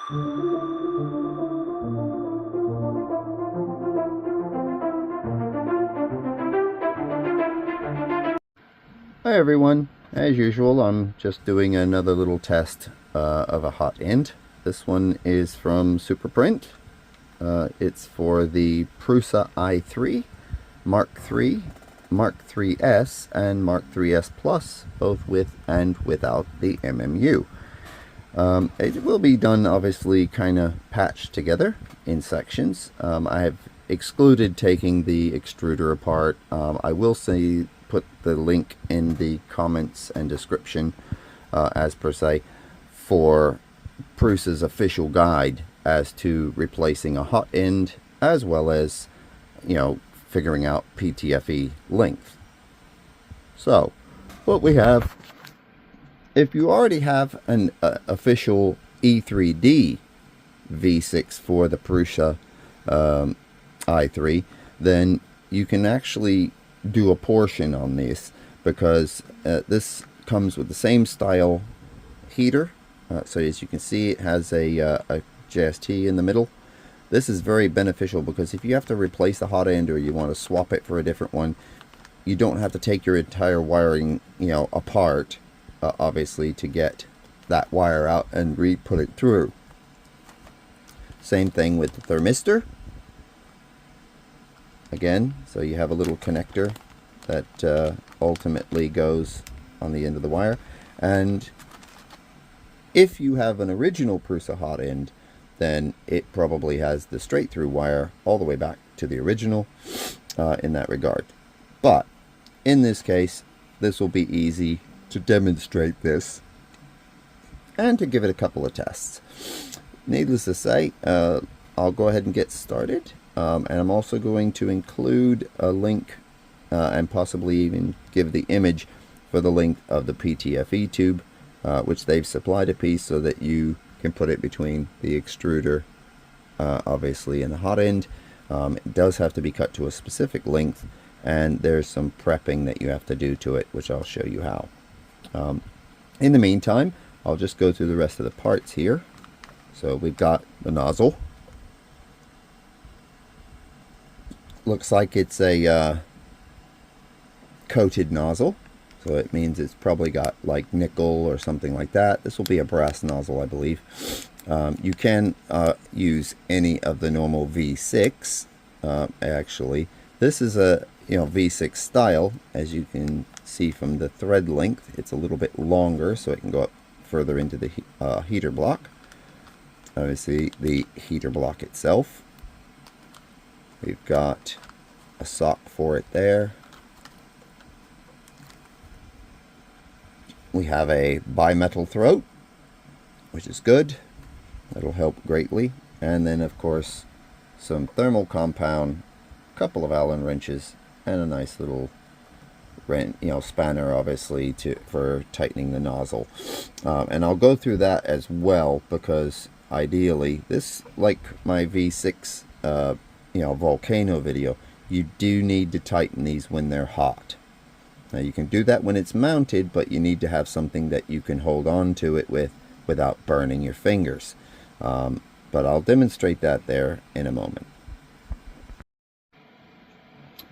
Hi everyone, as usual I'm just doing another little test of a hot end. This one is from SuperPrint. It's for the Prusa i3, Mark III, Mark 3s, and Mark 3s Plus, both with and without the MMU. It will be done obviously kind of patched together in sections. I have excluded taking the extruder apart. I will say put the link in the comments and description as per se for Prusa's official guide as to replacing a hot end, as well as, you know, figuring out PTFE length. So what we have, if you already have an official E3D V6 for the Prusa i3, then you can actually do a portion on this, because this comes with the same style heater. So as you can see, it has a JST in the middle. This is very beneficial because if you have to replace the hot end or you want to swap it for a different one, you don't have to take your entire wiring, you know, apart, obviously, to get that wire out and re-put it through. Same thing with the thermistor. Again, so you have a little connector that ultimately goes on the end of the wire. And if you have an original Prusa hot end, then it probably has the straight through wire all the way back to the original in that regard. But in this case, this will be easy to demonstrate this and to give it a couple of tests. Needless to say, I'll go ahead and get started. And I'm also going to include a link and possibly even give the image for the length of the PTFE tube, which they've supplied a piece so that you can put it between the extruder, obviously, and the hot end. It does have to be cut to a specific length, and there's some prepping that you have to do to it, which I'll show you how. In the meantime, I'll just go through the rest of the parts here. So we've got the nozzle. Looks like it's a coated nozzle, so it means it's probably got like nickel or something like that. This will be a brass nozzle, I believe. You can use any of the normal V6. Actually, this is a V6 style. As you can see from the thread length, it's a little bit longer, so it can go up further into the heater block. Obviously, the heater block itself. We've got a sock for it there. We have a bimetal throat, which is good. That'll help greatly. And then, of course, some thermal compound, a couple of Allen wrenches, and a nice little spanner, obviously, for tightening the nozzle. And I'll go through that as well, because ideally, this, like my V6 volcano video, you do need to tighten these when they're hot. Now you can do that when it's mounted, but you need to have something that you can hold on to it with without burning your fingers. But I'll demonstrate that there in a moment.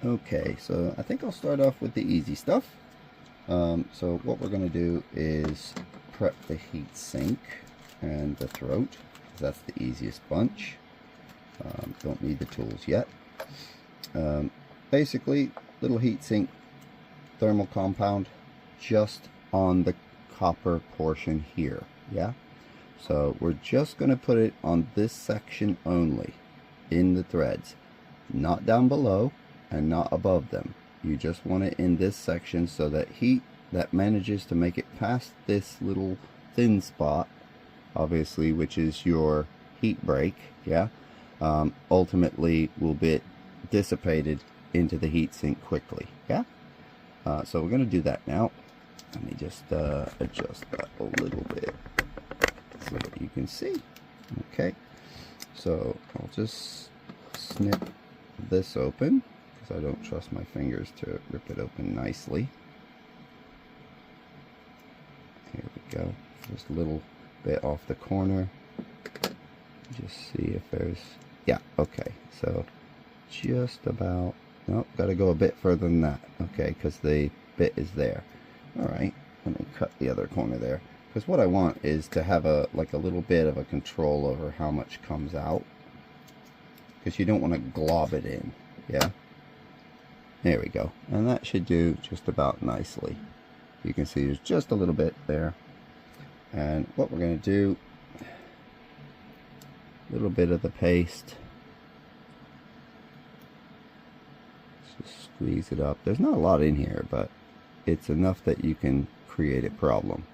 Okay, so I think I'll start off with the easy stuff. So what we're going to do is prep the heat sink and the throat, because that's the easiest bunch. Don't need the tools yet. Basically, little heat sink thermal compound just on the copper portion here. Yeah, so we're just going to put it on this section only in the threads, not down below and not above them. You just want it in this section so that heat that manages to make it past this little thin spot, obviously, which is your heat break, yeah, ultimately will be dissipated into the heatsink quickly. Yeah, so we're going to do that now. Let me just adjust that a little bit so that you can see. Okay, so I'll just snip this open because I don't trust my fingers to rip it open nicely. Here we go, just a little bit off the corner. Just see if there's, yeah, okay, so just about, nope, got to go a bit further than that, okay, because the bit is there. All right, let me cut the other corner there, because what I want is to have a little bit of a control over how much comes out, because you don't want to glob it in. Yeah, there we go, and that should do just about nicely. You can see there's just a little bit there, and what we're going to do, a little bit of the paste, just squeeze it up. There's not a lot in here, but it's enough that you can create a problem.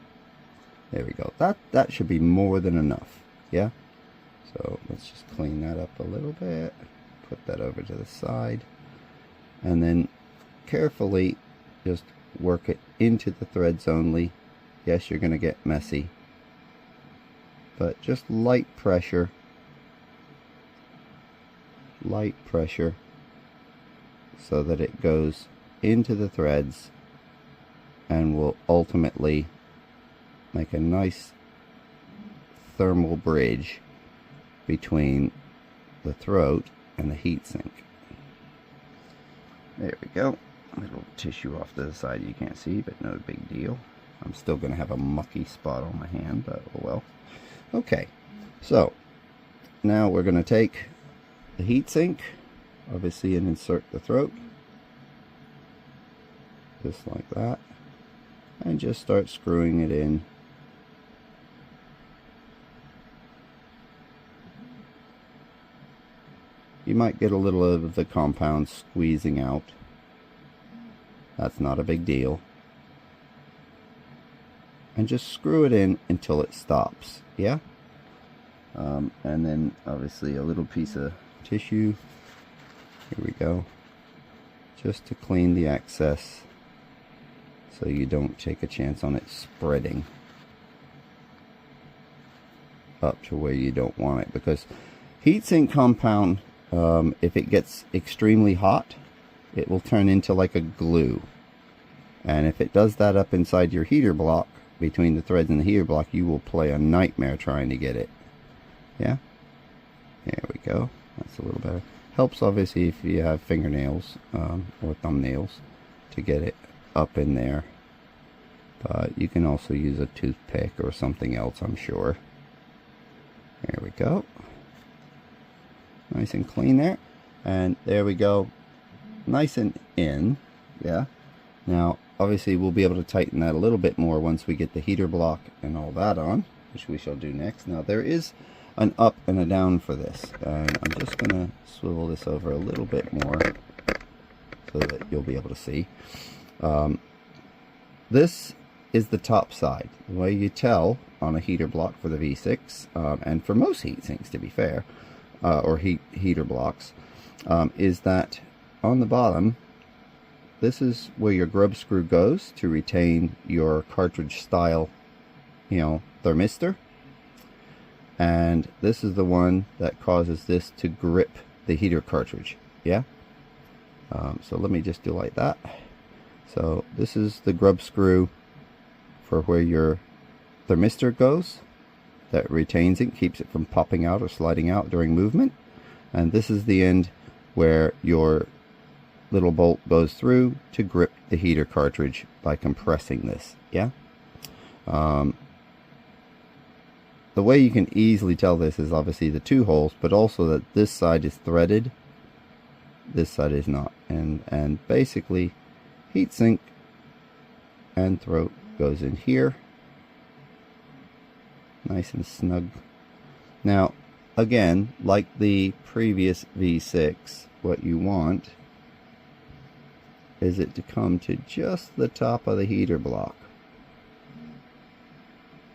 There we go. That should be more than enough. Yeah, so let's just clean that up a little bit, put that over to the side, and then carefully just work it into the threads only. Yes, you're going to get messy, but just light pressure, so that it goes into the threads and will ultimately make a nice thermal bridge between the throat and the heatsink. There we go. A little tissue off to the side you can't see, but no big deal. I'm still going to have a mucky spot on my hand, but oh well. Okay, so now we're going to take the heatsink, obviously, and insert the throat, just like that, and just start screwing it in. You might get a little of the compound squeezing out. That's not a big deal. And just screw it in until it stops. Yeah? And then obviously a little piece of tissue. Here we go. Just to clean the excess, so you don't take a chance on it spreading up to where you don't want it. Because heatsink compound, if it gets extremely hot, it will turn into like a glue. And if it does that up inside your heater block, between the threads and the heater block, you will play a nightmare trying to get it. Yeah? There we go. That's a little better. Helps obviously if you have fingernails or thumbnails to get it up in there. But you can also use a toothpick or something else, I'm sure. There we go. Nice and clean there. And there we go. Nice and in. Yeah. Now, obviously, we'll be able to tighten that a little bit more once we get the heater block and all that on, which we shall do next. Now, there is an up and a down for this. And I'm just going to swivel this over a little bit more so that you'll be able to see. This is the top side. The way you tell on a heater block for the V6, and for most heat sinks, to be fair, or heater blocks, is that on the bottom, this is where your grub screw goes to retain your cartridge style, thermistor. And this is the one that causes this to grip the heater cartridge. Yeah? So let me just do like that. So this is the grub screw for where your thermistor goes, that retains it, keeps it from popping out or sliding out during movement. And this is the end where your little bolt goes through to grip the heater cartridge by compressing this. Yeah. The way you can easily tell this is obviously the two holes, but also that this side is threaded, this side is not. And basically heatsink and throat goes in here, nice and snug. Now again, like the previous V6, what you want is it to come to just the top of the heater block,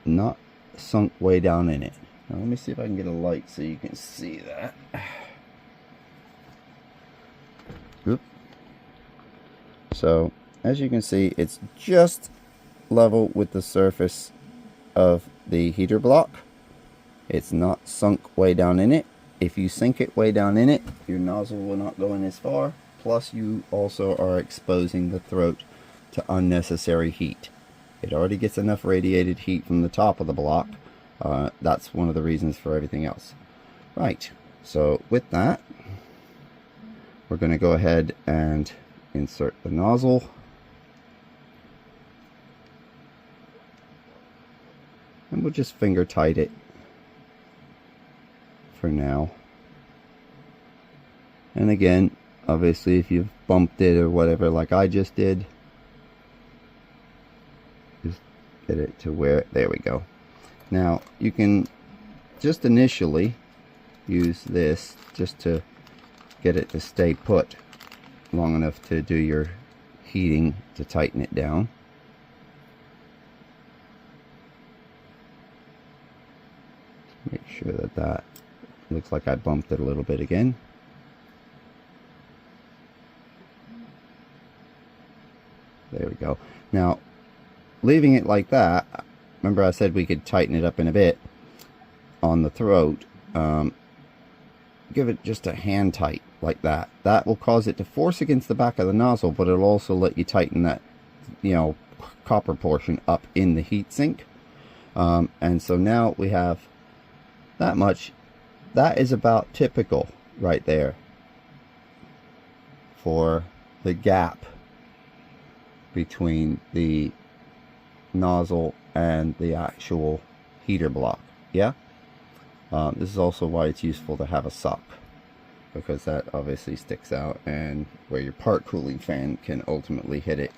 not sunk way down in it. Now let me see if I can get a light so you can see that. Oop. So as you can see, it's just level with the surface of the heater block. It's not sunk way down in it. If you sink it way down in it, your nozzle will not go in as far. Plus you also are exposing the throat to unnecessary heat. It already gets enough radiated heat from the top of the block. That's one of the reasons for everything else. Right, so with that, we're going to go ahead and insert the nozzle. And we'll just finger tight it for now. And again, obviously if you've bumped it or whatever like I just did, just get it to where, there we go. Now you can just initially use this just to get it to stay put long enough to do your heating to tighten it down. Make sure that that looks like I bumped it a little bit again. There we go. Now, leaving it like that, remember I said we could tighten it up in a bit on the throat. Give it just a hand tight like that. That will cause it to force against the back of the nozzle, but it'll also let you tighten that, you know, copper portion up in the heat sink. And so now we have that much. That is about typical right there for the gap between the nozzle and the actual heater block. Yeah. This is also why it's useful to have a sock, because that obviously sticks out, and where your part cooling fan can ultimately hit it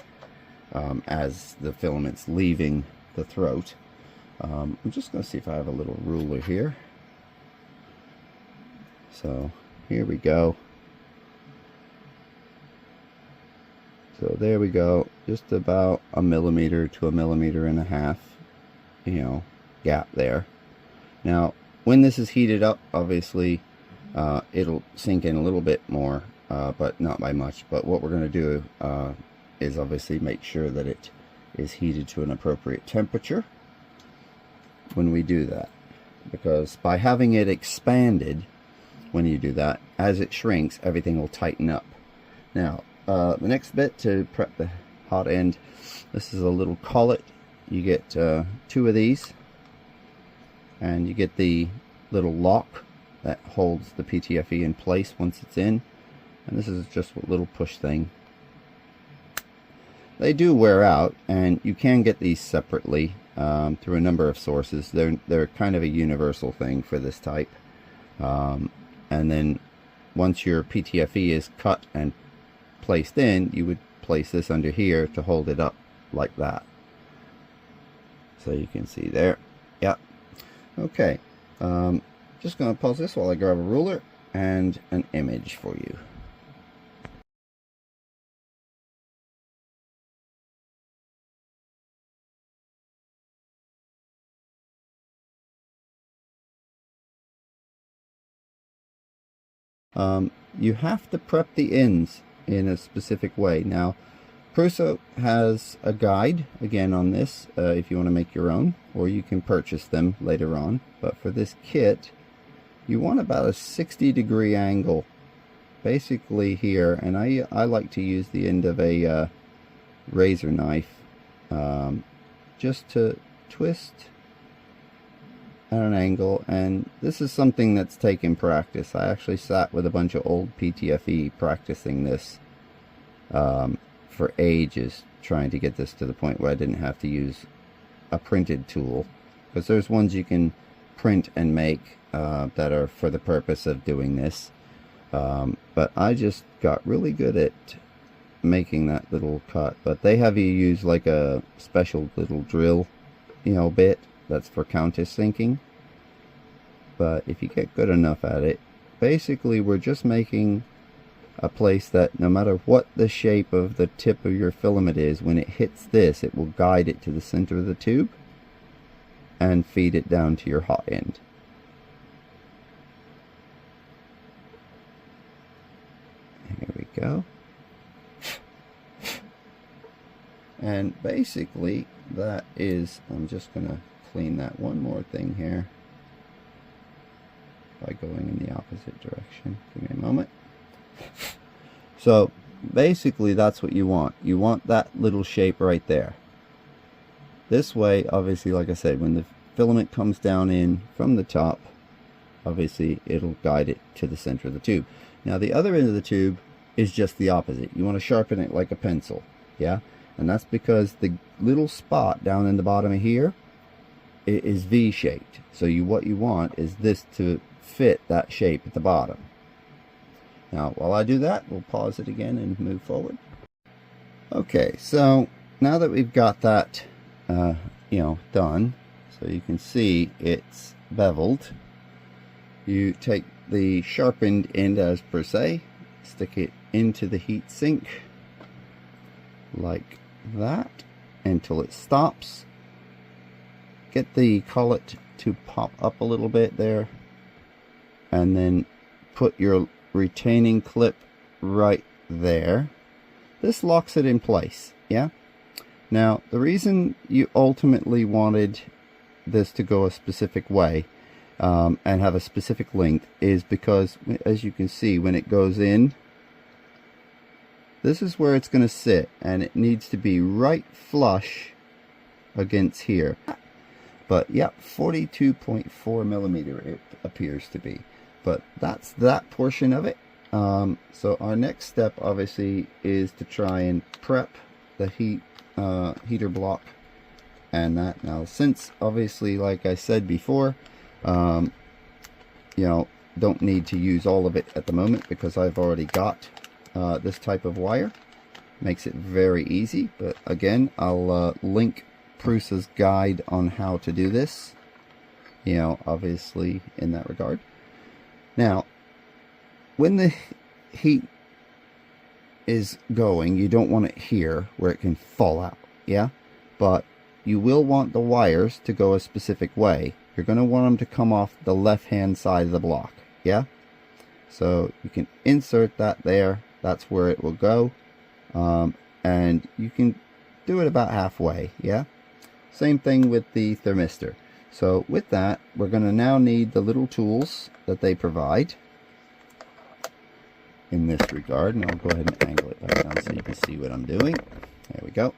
as the filament's leaving the throat. I'm just going to see if I have a little ruler here. So here we go. So there we go, just about 1 millimeter to 1.5 millimeters, you know, gap there. Now when this is heated up, obviously it'll sink in a little bit more, but not by much. But what we're going to do is obviously make sure that it is heated to an appropriate temperature when we do that, because by having it expanded, when you do that, as it shrinks, everything will tighten up. Now the next bit to prep the hot end, this is a little collet. You get 2 of these, and you get the little lock that holds the PTFE in place once it's in, and this is just a little push thing. They do wear out, and you can get these separately through a number of sources. They're kind of a universal thing for this type. And then once your PTFE is cut and placed in, you would place this under here to hold it up like that. So you can see there. Yep. Okay. Just going to pause this while I grab a ruler and an image for you. You have to prep the ends in a specific way. Now, Prusa has a guide again on this if you want to make your own, or you can purchase them later on. But for this kit, you want about a 60-degree angle basically here, and I like to use the end of a razor knife just to twist at an angle. And this is something that's taken practice. I actually sat with a bunch of old PTFE practicing this for ages, trying to get this to the point where I didn't have to use a printed tool, because there's ones you can print and make that are for the purpose of doing this, but I just got really good at making that little cut. But they have you use like a special little drill, you know, bit that's for countersinking. But if you get good enough at it, basically we're just making a place that no matter what the shape of the tip of your filament is, when it hits this, it will guide it to the center of the tube and feed it down to your hot end. Here we go. And basically that is, I'm just gonna clean that one more thing here by going in the opposite direction. Give me a moment. So basically that's what you want. You want that little shape right there. This way, obviously, like I said, when the filament comes down in from the top, obviously it'll guide it to the center of the tube. Now the other end of the tube is just the opposite. You want to sharpen it like a pencil, yeah? And that's because the little spot down in the bottom of here is V-shaped. So what you want is this to fit that shape at the bottom. Now while I do that, we'll pause it again and move forward. Okay, so now that we've got that done, so you can see it's beveled, you take the sharpened end as per se, stick it into the heat sink like that until it stops. Get the collet to pop up a little bit there, and then put your retaining clip right there. This locks it in place, yeah? Now, the reason you ultimately wanted this to go a specific way and have a specific length is because, as you can see, when it goes in, this is where it's going to sit, and it needs to be right flush against here. But yeah, 42.4 millimeter it appears to be. But that's that portion of it. So our next step obviously is to try and prep the heater block and that. Now, since obviously, like I said before, don't need to use all of it at the moment because I've already got this type of wire. Makes it very easy. But again, I'll link Prusa's guide on how to do this, obviously in that regard. Now, when the heat is going, you don't want it here where it can fall out, yeah? But you will want the wires to go a specific way. You're going to want them to come off the left-hand side of the block, yeah? So you can insert that there. That's where it will go. And you can do it about halfway, yeah? Same thing with the thermistor. So with that, we're going to now need the little tools that they provide in this regard. And I'll go ahead and angle it back down so you can see what I'm doing. There we go.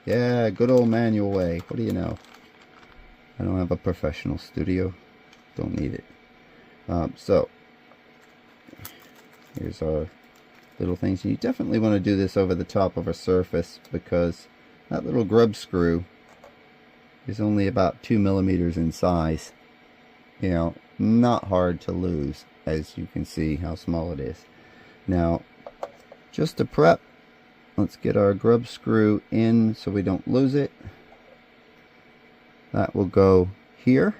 Yeah, good old manual way. What do you know? I don't have a professional studio. Don't need it. So here's our little things. You definitely want to do this over the top of a surface because that little grub screw is only about 2 millimeters in size. Not hard to lose, as you can see how small it is. Now, just to prep, let's get our grub screw in so we don't lose it. That will go here,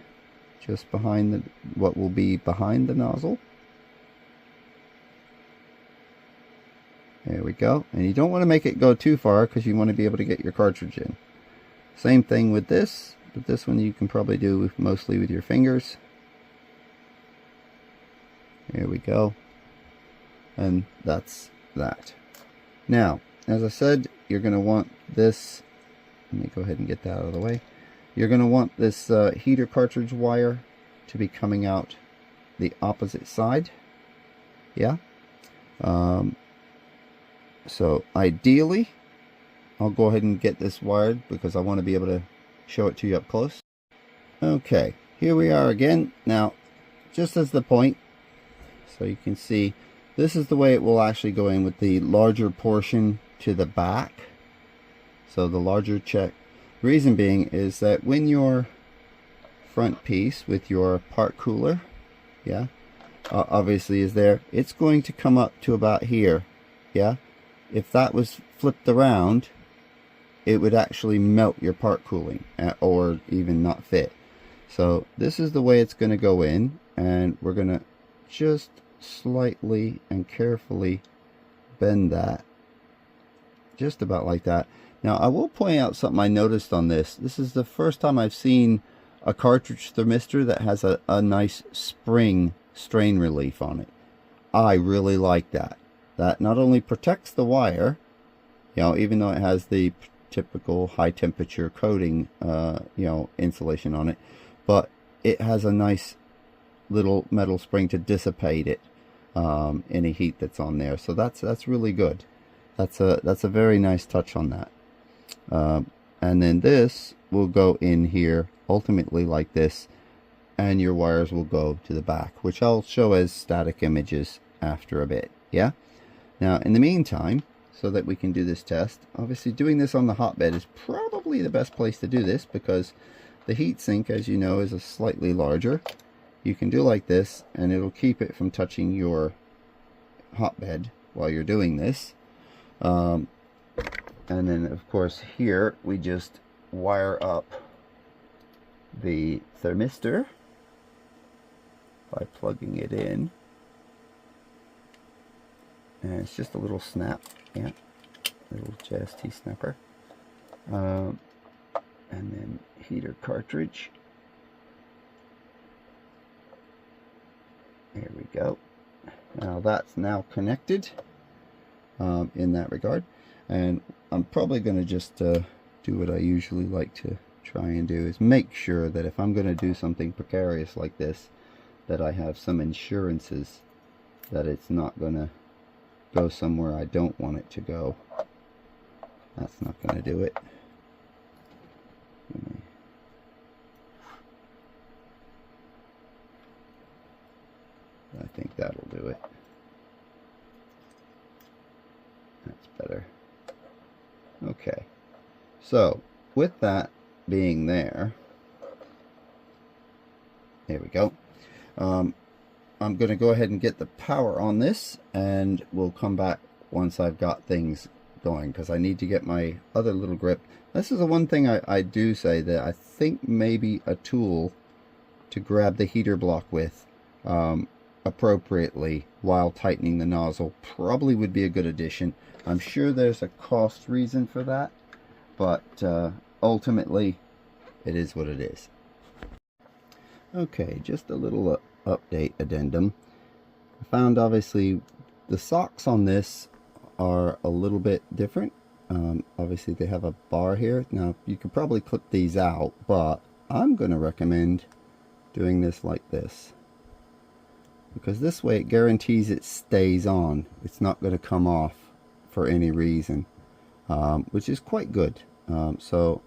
just behind what will be behind the nozzle. There we go. And you don't want to make it go too far because you want to be able to get your cartridge in. Same thing with this, but this one you can probably do mostly with your fingers. There we go. And that's that. Now, as I said, you're going to want this. Let me go ahead and get that out of the way. You're going to want this heater cartridge wire to be coming out the opposite side. Yeah. So ideally, I'll go ahead and get this wired because I want to be able to show it to you up close. Okay, here we are again. Now, just as the point, so you can see, this is the way it will actually go in with the larger portion to the back. So the larger check. Reason being is that when your front piece with your part cooler, yeah, obviously is there, it's going to come up to about here, yeah. If that was flipped around, it would actually melt your part cooling or even not fit. So this is the way it's going to go in, and we're going to just slightly and carefully bend that just about like that. Now I will point out something I noticed on this. This is the first time I've seen a cartridge thermistor that has a nice spring strain relief on it. I really like that. That not only protects the wire, even though it has the typical high temperature coating, insulation on it, but it has a nice little metal spring to dissipate it, any heat that's on there. So that's really good. That's a very nice touch on that. And then this will go in here ultimately like this, and your wires will go to the back, which I'll show as static images after a bit. Yeah. Now in the meantime, so that we can do this test, obviously doing this on the hotbed is probably the best place to do this, because the heatsink, as you know, is a slightly larger. You can do like this and it'll keep it from touching your hotbed while you're doing this. And then of course here we just wire up the thermistor by plugging it in, and it's just a little snap, yeah, little JST snapper, and then heater cartridge. There we go. Now that's now connected in that regard, and I'm probably going to just do what I usually like to try and do, is make sure that if I'm going to do something precarious like this, that I have some insurances that it's not going to go somewhere I don't want it to go. That's not going to do it. I think that'll do it. That's better. Okay, so with that being there we go. I'm going to go ahead and get the power on this, and we'll come back once I've got things going, because I need to get my other little grip. This is the one thing I do say that I think maybe a tool to grab the heater block with appropriately while tightening the nozzle probably would be a good addition. I'm sure there's a cost reason for that, but ultimately it is what it is. Okay, just a little update addendum. I found obviously the socks on this are a little bit different. Obviously they have a bar here. Now you could probably clip these out, but I'm going to recommend doing this like this, because this way it guarantees it stays on. It's not going to come off for any reason, which is quite good. So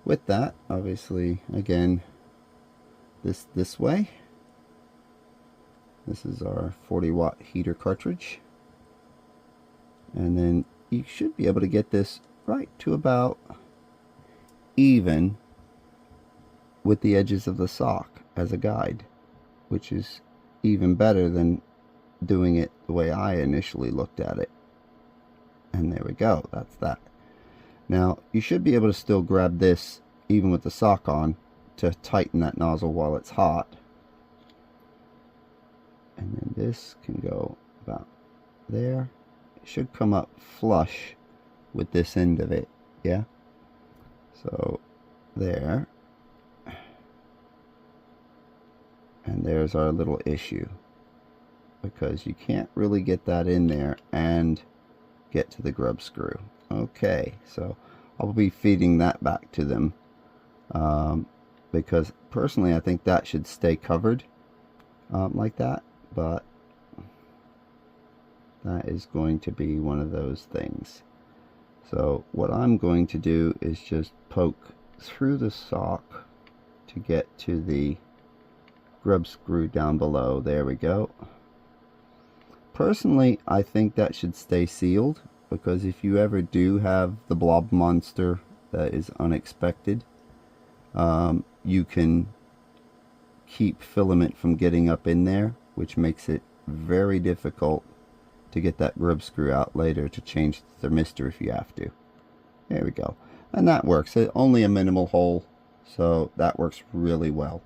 with that, obviously, again, this way, this is our 40-watt heater cartridge, and then you should be able to get this right to about even with the edges of the sock as a guide, which is even better than doing it the way I initially looked at it. And there we go, that's that. Now you should be able to still grab this even with the sock on to tighten that nozzle while it's hot, and then this can go about there. It should come up flush with this end of it, yeah. So there, and there's our little issue, because you can't really get that in there and get to the grub screw. Okay, so I'll be feeding that back to them, because personally I think that should stay covered like that, but that is going to be one of those things. So what I'm going to do is just poke through the sock to get to the grub screw down below. There we go. Personally, I think that should stay sealed, because if you ever do have the blob monster that is unexpected, you can keep filament from getting up in there, which makes it very difficult to get that grub screw out later to change the thermistor if you have to. There we go. And that works. It's only a minimal hole, so that works really well.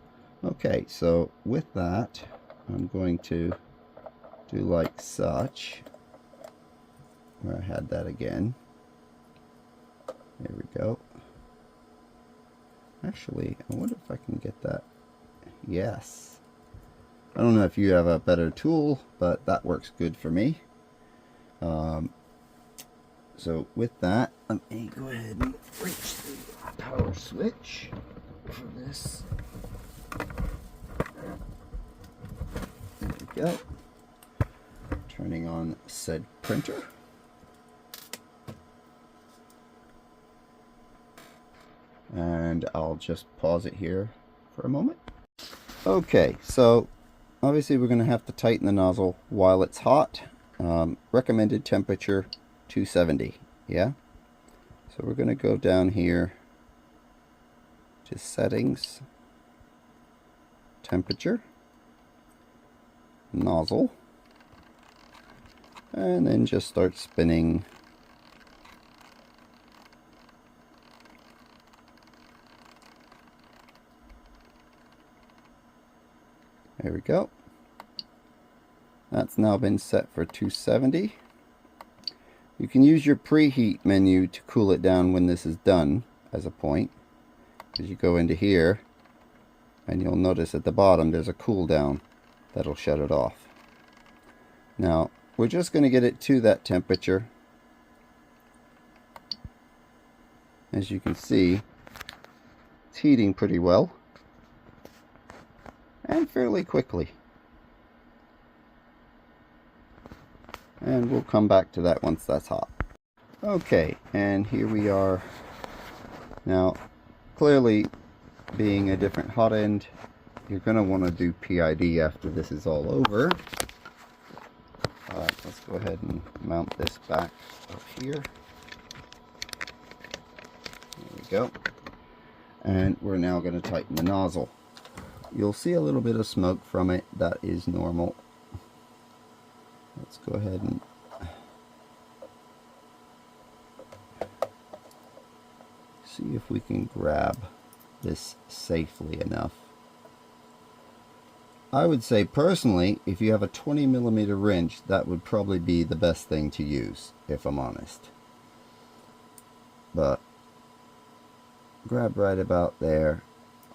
Okay, so with that, I'm going to do like such, where I had that again. There we go. Actually, I wonder if I can get that. Yes. I don't know if you have a better tool, but that works good for me. So with that, let me go ahead and reach the power switch for this. There we go. Turning on said printer. And I'll just pause it here for a moment. Okay, so obviously we're going to have to tighten the nozzle while it's hot. Recommended temperature 270, yeah? So we're going to go down here to settings, temperature, nozzle, and then just start spinning. There we go. That's now been set for 270. You can use your preheat menu to cool it down when this is done as a point. As you go into here, and you'll notice at the bottom there's a cool down that'll shut it off. Now we're just going to get it to that temperature. As you can see, it's heating pretty well and fairly quickly. And we'll come back to that once that's hot. Okay, and here we are. Now, clearly, being a different hot end, you're going to want to do PID after this is all over. Let's go ahead and mount this back up here. There we go. And we're now going to tighten the nozzle. You'll see a little bit of smoke from it. That is normal. Let's go ahead and see if we can grab this safely enough. I would say personally, if you have a 20mm wrench, that would probably be the best thing to use, if I'm honest. But grab right about there,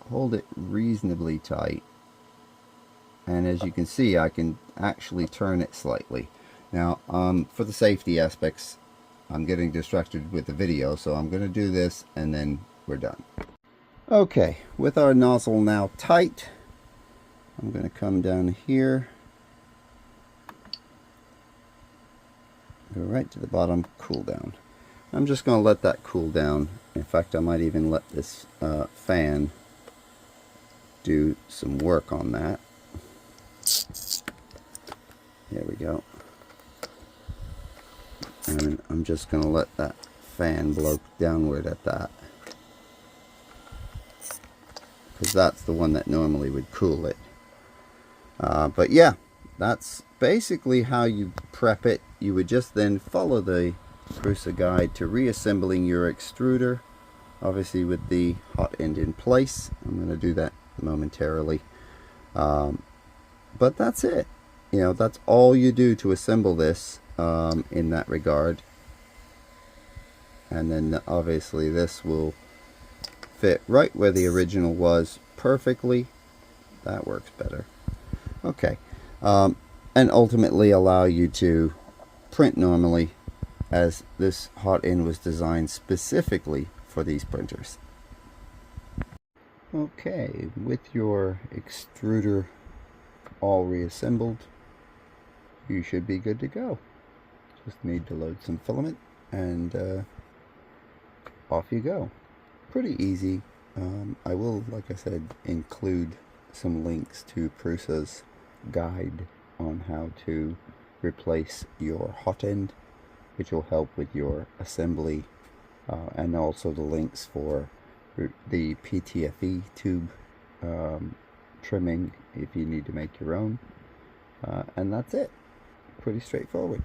hold it reasonably tight, and as you can see, I can actually turn it slightly. Now, for the safety aspects, I'm getting distracted with the video, so I'm going to do this and then we're done. Okay, with our nozzle now tight, I'm going to come down here, go right to the bottom, cool down. I'm just going to let that cool down. In fact, I might even let this fan do some work on that. There we go. And I'm just going to let that fan blow downward at that, because that's the one that normally would cool it. But yeah, that's basically how you prep it. You would just then follow the Prusa guide to reassembling your extruder, obviously with the hot end in place. I'm going to do that momentarily. But that's it. You know, that's all you do to assemble this in that regard. And then obviously this will fit right where the original was perfectly. That works better. Okay. And ultimately allow you to print normally, as this hot end was designed specifically for these printers. Okay, with your extruder all reassembled, you should be good to go. Just need to load some filament and off you go. Pretty easy. I will, like I said, include some links to Prusa's guide on how to replace your hot end, which will help with your assembly, and also the links for the PTFE tube trimming if you need to make your own. And that's it. Pretty straightforward.